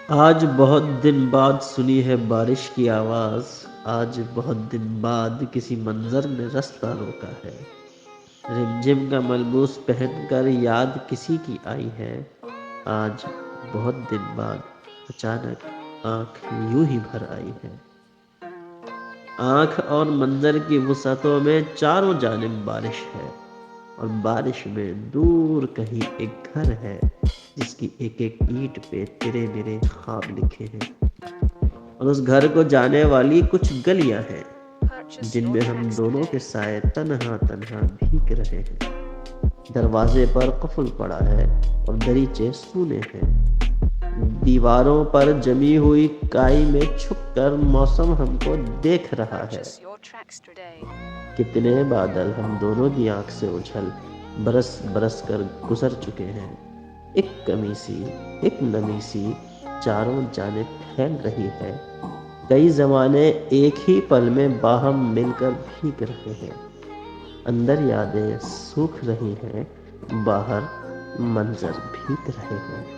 آج بہت دن بعد سنی ہے بارش کی آواز، آج بہت دن بعد کسی منظر نے رستہ روکا ہے۔ رمجھم کا ملبوس پہن کر یاد کسی کی آئی ہے، آج بہت دن بعد اچانک آنکھ یوں ہی بھر آئی ہے۔ آنکھ اور منظر کی وسعتوں میں چاروں جانب بارش ہے، اور بارش میں دور کہیں ایک گھر ہے جس کی ایک ایک اینٹ پہ تیرے میرے خواب لکھے ہیں، اور اس گھر کو جانے والی کچھ گلیاں ہیں جن میں ہم دونوں کے سائے تنہا تنہا بھیگ رہے ہیں۔ دروازے پر قفل پڑا ہے اور دریچے سونے ہیں، دیواروں پر جمی ہوئی کائی میں چھپ کر موسم ہم کو دیکھ رہا ہے۔ کتنے بادل ہم دونوں کی آنکھ سے اچھل برس برس کر گزر چکے ہیں، ایک کمی سی ایک نمی سی چاروں جانب پھیل رہی ہے۔ کئی زمانے ایک ہی پل میں باہم مل کر بھیگ رہے ہیں، اندر یادیں سوکھ رہی ہیں، باہر منظر بھیگ رہے ہیں۔